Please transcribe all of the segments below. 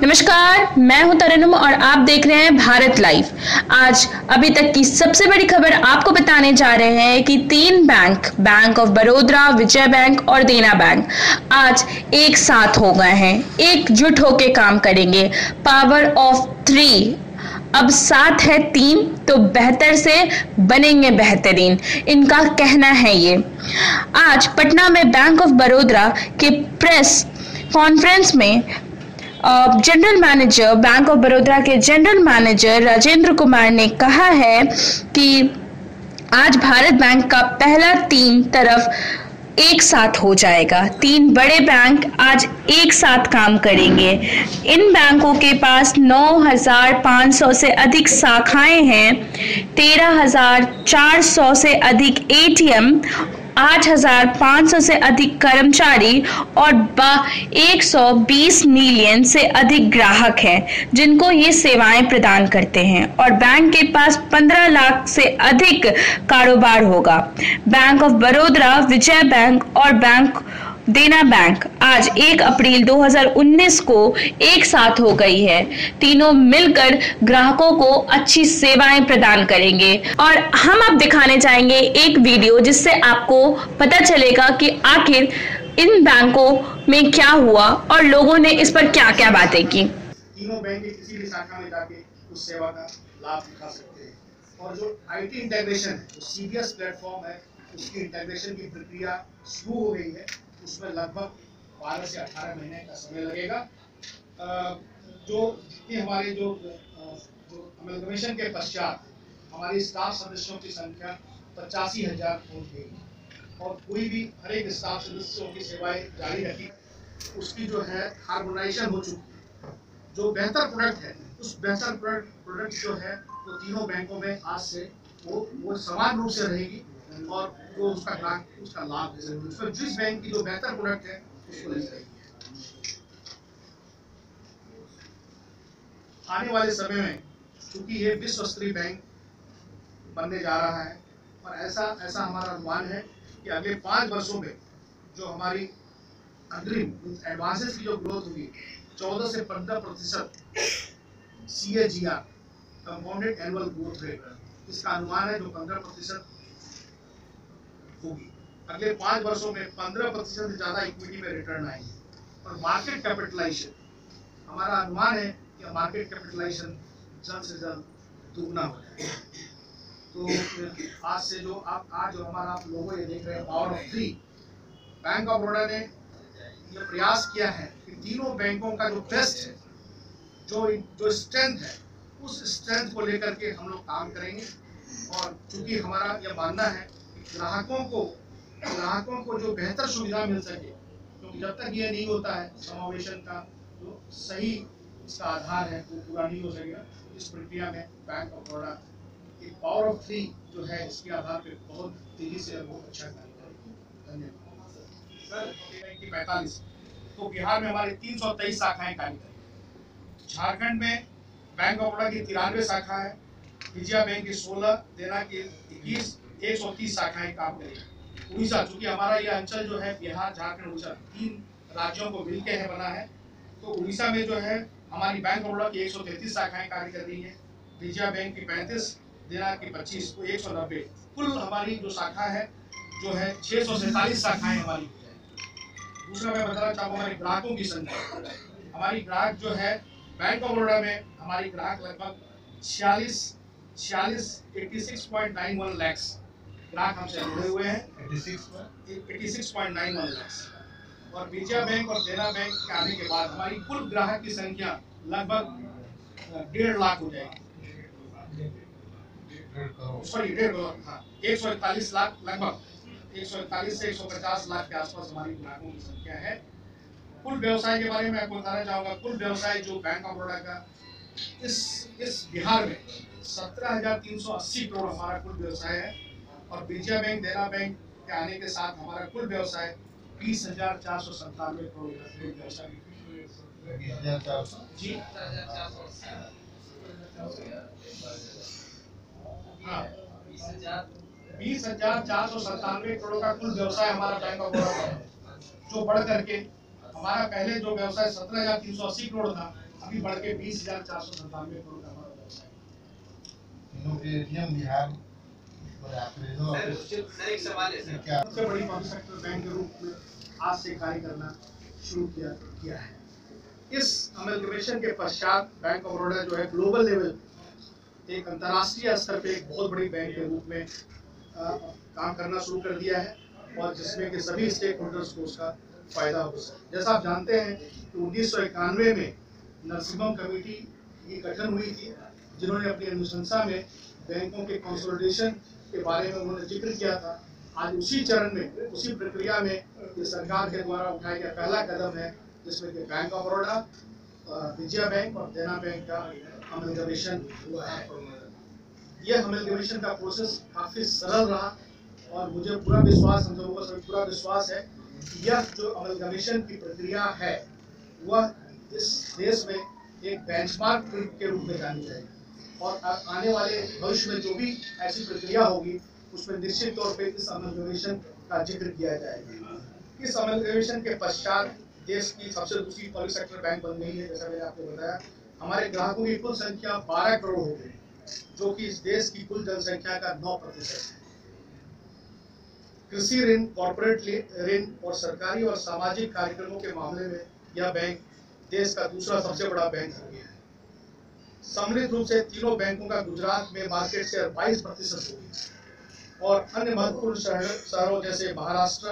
नमस्कार, मैं हूं तरन्नुम और आप देख रहे हैं भारत लाइव। आज अभी तक की सबसे बड़ी खबर आपको बताने जा रहे हैं कि 3 bank of Baroda, Vijaya bank और देना बैंक आज एक साथ हो गए हैं, एकजुट होकर काम करेंगे। पावर ऑफ 3 अब साथ है 3 तो बेहतर से बनेंगे बेहतरीन, इनका कहना है ये। आज पटना में बैंक ऑफ बड़ौदा के प्रेस कॉन्फ्रेंस में general manager bank of Baroda के जनरल मैनेजर राजेंद्र कुमार ने कहा है कि आज भारत बैंक का पहला 3 तरफ एक साथ हो जाएगा। 3 बड़े बैंक आज एक साथ काम करेंगे। इन बैंकों के पास 9,500 से अधिक शाखाएं हैं, 13,400 से अधिक एटीएम, 8,500 से अधिक कर्मचारी और 120 मिलियन से अधिक ग्राहक हैं जिनको ये सेवाएं प्रदान करते हैं और बैंक के पास 15 लाख से अधिक कारोबार होगा। Bank of Baroda, Vijaya bank और बैंक देना बैंक आज 1 अप्रैल 2019 को एक साथ हो गई है। तीनों मिलकर ग्राहकों को अच्छी सेवाएं प्रदान करेंगे और हम अब दिखाने जाएंगे एक वीडियो जिससे आपको पता चलेगा कि आखिर इन बैंकों में क्या हुआ और लोगों ने इस पर क्या क्या बातें की। तीनों बैंक किसी भी शाखा में जाके उस सेवा का लाभ उठा सकते हैं और जो आईटी इंटीग्रेशन है, जो सीबीएस प्लेटफॉर्म है, उसकी इंटीग्रेशन की प्रक्रिया शुरू हो गई है। उसमें लगभग 12 से 18 महीने का समय लगेगा। जो हमारे जो अमलगमेशन के पश्चात हमारी स्टाफ सदस्यों की संख्या 85,000 पहुंच गई और कोई भी हर एक स्टाफ सदस्यों की सेवाएं जारी रखी। उसकी जो है हार्मोनाइजेशन हो चुकी है। जो बेहतर प्रोडक्ट है, उस बेहतर प्रोडक्ट जो है वो तीनों बैंकों में आज से वो समान रूप से रहेगी और वो उसका लाभ ले सकेगी। उसमें जिस बैंक की जो बेहतर प्रोडक्ट है उसको ले सकेगी। आने वाले समय में चूंकि ये विश्व स्तरीय बैंक बनने जा रहा है और ऐसा हमारा अनुमान है कि अगले 5 वर्षों में जो हमारी अग्रिम एडवांसेस की जो ग्रोथ होगी 14 से 15% CAGR compounded annual growth rate, इसका अनुमान है जो 15% होगी। अगले 5 वर्षों में 15% से ज्यादा इक्विटी में रिटर्न आएंगे और मार्केट कैपिटलाइजेशन हमारा अनुमान है कि मार्केट कैपिटलाइजेशन जल्द से जल्द दुगना हो जाएगा। तो आज से जो आज हमारा आप लोगों ये देख रहे हैं power of 3, bank of Baroda ने ये प्रयास किया है कि तीनों बैंकों का जो बेस्ट है, जो स्ट्रेंथ है, उस स्ट्रेंथ को लेकर के हम लोग काम करेंगे। और चूंकि हमारा यह मानना है ग्राहकों को जो बेहतर सुविधा मिल सके, क्योंकि जब तक ये नहीं होता है समावेशन का जो सही इसका आधार है वो पूरा नहीं हो सकेगा। इस प्रक्रिया में बैंक ऑफ बड़ौदा की पावर ऑफ 3 जो है इसके आधार पे बहुत तेजी से बहुत अच्छा कार्य करेगी। धन्यवाद सर। बैंक की 45 तो बिहार में हमारे 323 शाखाएं कार्य करेंगी। झारखंड में बैंक ऑफ बड़ौदा की 93 शाखा है, विजया बैंक की 16, देना की 21, 130 शाखाएं काम करेगी। उड़ीसा, चूंकि हमारा ये अंचल जो है बिहार, झारखंड, उड़ीसा 3 राज्यों को मिलकर है बना है, तो उड़ीसा में जो है हमारी बैंक ऑफ बड़ौदा की 133 शाखाएं कार्य कर रही है, विजया बैंक की 35, देना की 25, तो 190 कुल हमारी जो शाखा है जो है 647 शाखाएं हमारी। दूसरा मैं बताना चाहूँगा हमारे ग्राहकों की संख्या। हमारी ग्राहक जो है बैंक ऑफ बड़ौदा में हमारी ग्राहक लगभग 86.91 लाख ग्राहक हमसे जुड़े हुए हैं। 86.91 लाख और विजया बैंक और देना बैंक के आने के बाद हमारी कुल ग्राहक की संख्या लगभग 1.5 लाख हो जाएगी। सॉरी 1.5 करोड़, हाँ 141 लाख, लगभग 141 से 150 लाख के आसपास हमारी ग्राहकों की संख्या है। कुल व्यवसाय के बारे में आपको बताना चाहूँगा। कुल व्यवसाय जो बैंक ऑफ बड़ौदा का इस बिहार में 17,380 करोड़ हमारा कुल व्यवसाय है और विजया बैंक, देना बैंक के आने के साथ हमारा कुल व्यवसाय 20,497 करोड़ का व्यवसाय जी। हाँ 20,497 करोड़ का कुल व्यवसाय हमारा बैंक ऑफ बड़ौदा है, जो बढ़ करके हमारा पहले जो व्यवसाय 17,380 करोड़ था अभी बढ़ के 20,497 करोड़ का हमारा व्यवसाय। सर एक सवाल है सर, सबसे बड़ी पब्लिक सेक्टर बैंक के रूप में आज से कार्य करना शुरू किया है। इस अमलगमेशन के पश्चात बैंक ऑफ बड़ौदा जो है ग्लोबल लेवल एक अंतर्राष्ट्रीय स्तर पे एक बहुत बड़ी बैंक के रूप में काम करना शुरू कर दिया है, और जिसमें कि सभी स्टेक होल्डर्स को उसका फायदा हो सके। जैसा आप जानते हैं कि 1991 में नरसिम्हम कमेटी की गठन हुई थी, जिन्होंने अपनी अनुशंसा में बैंकों के कंसोलिडेशन के बारे में उन्होंने जिक्र किया था। आज उसी चरण में, उसी प्रक्रिया में ये सरकार के द्वारा उठाया गया पहला कदम है, जिसमें कि bank of Baroda, Vijaya bank और देना बैंक का अमलगमेशन हुआ है। यह अमलगमेशन का प्रोसेस काफ़ी सरल रहा, और मुझे पूरा विश्वास, हम लोगों को पूरा विश्वास है कि यह जो अमलगमेशन की प्रक्रिया है वह इस देश में एक बेंचमार्क के रूप में जानी जाएगी, और आने वाले भविष्य में जो भी ऐसी प्रक्रिया होगी उसमें निश्चित तौर पे इस अमलगमेशन का जिक्र किया जाएगा। इस अमलगमेशन के पश्चात देश की सबसे दूसरी पब्लिक सेक्टर बैंक बन गई है। जैसा मैंने आपको बताया, हमारे ग्राहकों की कुल संख्या 12 करोड़ हो गई, जो कि इस देश की कुल जनसंख्या का 9% है। कृषि ऋण, कॉर्पोरेट ऋण और सरकारी और सामाजिक कार्यक्रमों के मामले में यह बैंक देश का दूसरा सबसे बड़ा बैंक हो गया है। सम्मिलित रूप से तीनों बैंकों का गुजरात में मार्केट शेयर 22% हो गया, और अन्य महत्वपूर्ण शहरों जैसे महाराष्ट्र,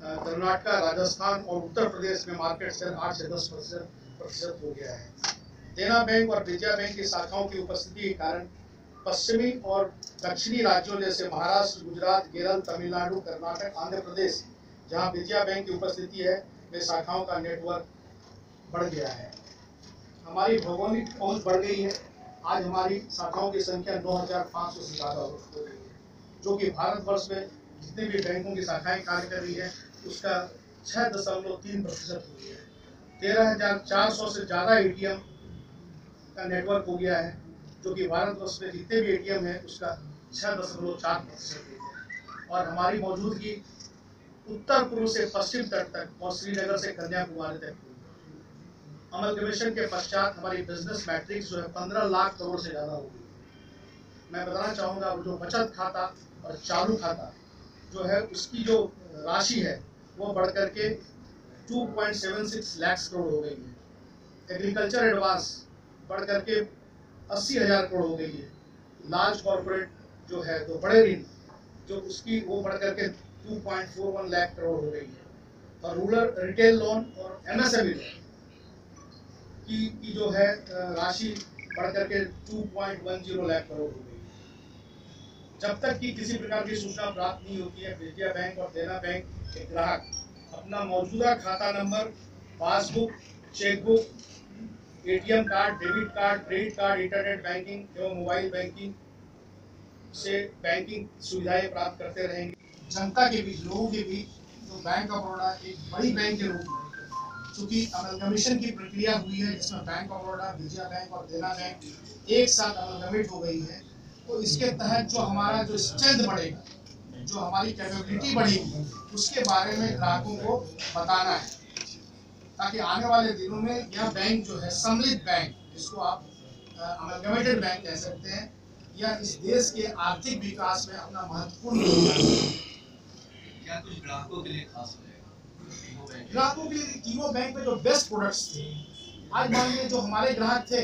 कर्नाटक, राजस्थान और उत्तर प्रदेश में मार्केट शेयर 8 से 10% हो गया है। देना बैंक और विजया बैंक की शाखाओं की उपस्थिति के कारण पश्चिमी और दक्षिणी राज्यों जैसे महाराष्ट्र, गुजरात, केरल, तमिलनाडु, कर्नाटक, आंध्र प्रदेश, जहां विजया बैंक की उपस्थिति है, में शाखाओं का नेटवर्क बढ़ गया है। हमारी भौगोलिक पहुंच बढ़ गई है। आज हमारी शाखाओं की संख्या 9,500 से ज़्यादा हो गई है, जो कि भारतवर्ष में जितने भी बैंकों की शाखाएं कार्य कर रही है उसका 6.3% हो गया है। 13,400 से ज़्यादा ATM का नेटवर्क हो गया है, जो कि भारतवर्ष में जितने भी ATM है उसका 6.4% हो गया है। और हमारी मौजूदगी उत्तर पूर्व से पश्चिम तट तक और श्रीनगर से कन्याकुमारी तक हुई। अमलगमेशन के पश्चात हमारी बिजनेस मैट्रिक्स जो है 15 लाख करोड़ से ज़्यादा हो गई। मैं बताना चाहूँगा, जो बचत खाता और चालू खाता जो है उसकी जो राशि है वो बढ़ करके 2.76 लाख करोड़ हो गई है। एग्रीकल्चर एडवांस बढ़ करके 80,000 करोड़ हो गई है। लार्ज कॉर्पोरेट जो है, तो बड़े ऋण जो उसकी वो बढ़ करके 2.41 लाख करोड़ हो गई है। और रूरल रिटेल लोन और MSME की जो है राशि बढ़ करके 2.10 लाख करोड़ हो गई। जब तक कि किसी प्रकार की सूचना प्राप्त नहीं होती है, विजया बैंक और देना बैंक के ग्राहक अपना मौजूदा खाता number, passbook, chequebook, ATM card, debit card, credit card, internet banking एवं मोबाइल बैंकिंग से बैंकिंग सुविधाएं प्राप्त करते रहेंगे। जनता के बीच, लोगों के बीच तो बैंक ऑफ बड़ौदा एक बड़ी बैंक के रूप में, चूंकि अमलगमेशन की प्रक्रिया हुई है जिसमें bank of Baroda, Vijaya bank और देना बैंक एक साथ अमलगमेट हो गई है, तो इसके तहत जो हमारा जो स्ट्रेंथ बढ़ेगा, जो हमारी कैपेबिलिटी बढ़ेगी, उसके बारे में ग्राहकों को बताना है, ताकि आने वाले दिनों में यह बैंक जो है सम्मिलित बैंक, जिसको आप अमलगमेटेड बैंक कह सकते हैं, यह इस देश के आर्थिक विकास में अपना महत्वपूर्ण क्या कुछ ग्राहकों के लिए खास रहेगा? ग्राहकों के लिए तीनों बैंक में जो बेस्ट प्रोडक्ट्स थे, आज मान लीजिए जो हमारे ग्राहक थे,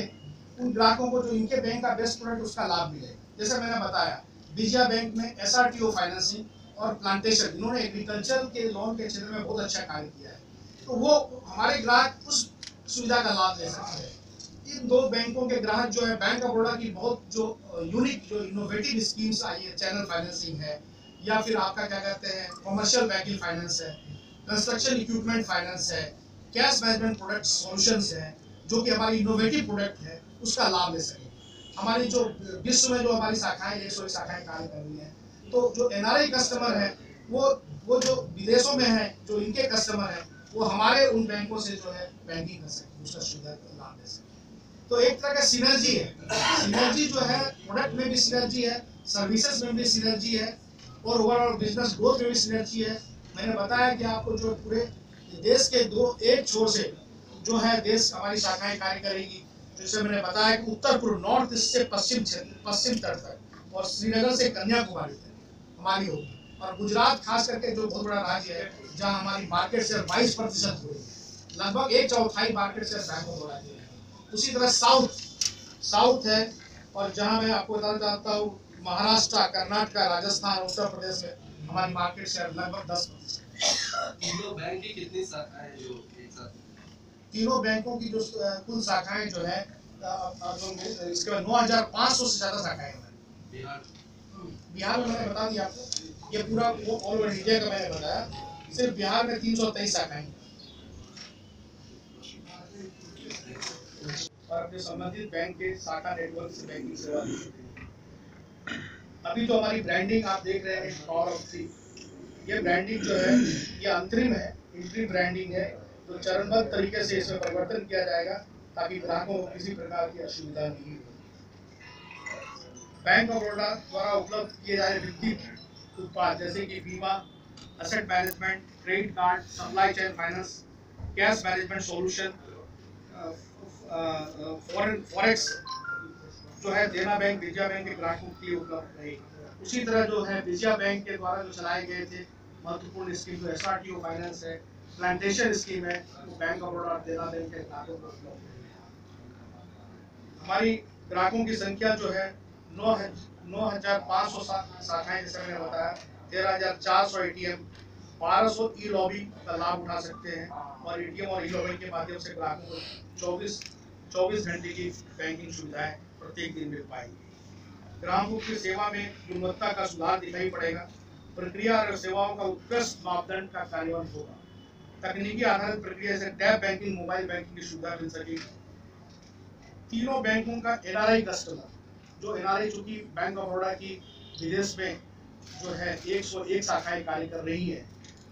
उन ग्राहकों को जो इनके बैंक का बेस्ट प्रोडक्ट उसका लाभ मिले। जैसे मैंने बताया, विजया बैंक में SRTO फाइनेंसिंग और प्लांटेशन, इन्होंने एग्रीकल्चर के लोन के क्षेत्र में बहुत अच्छा कार्य किया है, तो वो हमारे ग्राहक उस सुविधा का लाभ ले सकते हैं। इन दो बैंकों के ग्राहक जो है, बैंक ऑफ बड़ौदा की बहुत जो यूनिक, जो इनोवेटिव स्कीम्स आई है, चैनल फाइनेंसिंग है, या फिर आपका क्या कहते हैं कमर्शियल व्हीकल फाइनेंस है, कंस्ट्रक्शन इक्विपमेंट फाइनेंस है, कैश मैनेजमेंट प्रोडक्ट सॉल्यूशंस है, जो कि हमारी इनोवेटिव प्रोडक्ट है, उसका लाभ ले सके। हमारी जो विश्व में जो हमारी शाखाएं 101 शाखाएं कार्य कर रही हैं, तो जो NRI कस्टमर है वो जो विदेशों में है, जो इनके कस्टमर है, वो हमारे उन बैंकों से जो है बैंकिंग कर सके, उसका सुविधा का लाभ ले सके। तो एक तरह का सिनर्जी है। सिनर्जी जो है, प्रोडक्ट में भी सिनर्जी है, सर्विसेज में भी सिनर्जी है, और ओवरऑल बिजनेस ग्रोथ में भी सिनर्जी है। मैंने बताया कि आपको जो पूरे देश के एक छोर से जो है देश हमारी शाखाएं कार्य करेगी। जैसे मैंने बताया कि उत्तर पूर्व नॉर्थ ईस्ट से पश्चिम क्षेत्र, पश्चिम तट तक और श्रीनगर से कन्याकुमारी तक हमारी होगी। और गुजरात खास करके जो बहुत बड़ा राज्य है जहां हमारी मार्केट शेयर 22% हो रही है, लगभग 1/4 market share bank of Baroda की है। उसी तरह साउथ है, और जहां मैं आपको बताना चाहता हूँ महाराष्ट्र, कर्नाटक, राजस्थान, उत्तर प्रदेश में हमारी मार्केट शेयर लगभग 10%। तीनों बैंक की कितनी शाखाएं जो एक साथ? तीनों बैंकों की जो कुल शाखाएं जो है इसके बाद 9,500 से ज्यादा शाखाएं हैं। बिहार में मैंने बता दिया आपको, ये पूरा वो ऑल ओवर इंडिया का मैंने बताया। सिर्फ बिहार में 323 शाखाएं और अपने संबंधित बैंक के शाखा नेटवर्क से बैंकिंग सेवा दी जाती है। अभी तो हमारी ब्रांडिंग आप देख रहे हैं पावर ऑफ 3, ये ब्रांडिंग जो है ये अंतरिम है, इंट्री ब्रांडिंग है, तो चरणबद्ध तरीके से इसमें परिवर्तन किया जाएगा ताकि ग्राहकों को किसी प्रकार की असुविधा नहीं हो। बैंक ऑफ बड़ौदा द्वारा उपलब्ध किए जा रहे वित्तीय उत्पाद जैसे कि बीमा, asset management, credit card, supply chain finance, cash management solution, forex जो है देना बैंक, विजया बैंक के ग्राहकों के लिए उपलब्ध रहेगी। उसी तरह जो है विजया बैंक के द्वारा जो चलाए गए थे महत्वपूर्ण स्कीम जो SRTO फाइनेंस है, प्लांटेशन स्कीम है, वो बैंक ऑफ बड़ौदा देना बैंक के ग्राहकों को उपलब्ध है। हमारी ग्राहकों की संख्या जो है 9,500 शाखाएं, जैसे मैंने बताया 13,400 ATM, 1200 ई-लॉबी का लाभ उठा सकते हैं और ATM और ई-लॉबी के माध्यम से ग्राहकों को 24 घंटे की बैंकिंग सुविधाएं प्रत्येक दिन मिल पाएंगी। ग्राहकों की सेवा में गुणवत्ता का सुधार दिखाई पड़ेगा। प्रक्रिया और सेवाओं का उत्कृष्ट मापदंड का कार्यान्वयन होगा। तकनीकी आधारित प्रक्रिया से टैब बैंकिंग, मोबाइल बैंकिंग की सुविधा मिल सकेगी। तीनों बैंकों का NRI कस्टमर, जो NRI चूंकि बैंक ऑफ बड़ौदा की विदेश में जो है 101 शाखाएं कार्य कर रही है,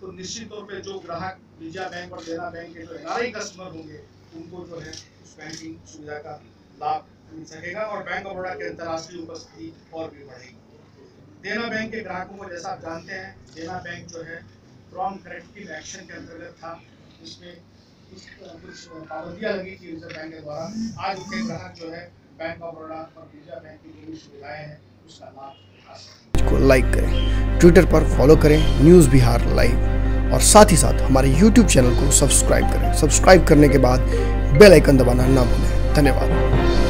तो निश्चित तौर पे जो ग्राहक विजया बैंक और देना बैंक के जो NRI कस्टमर होंगे उनको जो है उस बैंकिंग सुविधा का लाभ मिल सकेगा और बैंक ऑफ बड़ौदा की अंतर्राष्ट्रीय उपस्थिति और भी बढ़ेगी। देना बैंक के ग्राहकों को जैसा आप जानते हैं, देना बैंक जो है प्रॉम्प्ट करेक्टिव एक्शन के अंतर्गत था, इसमें कुछ पाबंदियां लगी थी रिजर्व बैंक के द्वारा। आज उनके ग्राहक जो है बैंक ऑफ बड़ौदा और विजया बैंक की जो भी सुविधाएं हैं उसका लाभ उठा सकते हैं। को लाइक करें, ट्विटर पर फॉलो करें न्यूज़ बिहार लाइव और साथ ही साथ हमारे यूट्यूब चैनल को सब्सक्राइब करें। सब्सक्राइब करने के बाद बेल आइकन दबाना ना भूलें। धन्यवाद।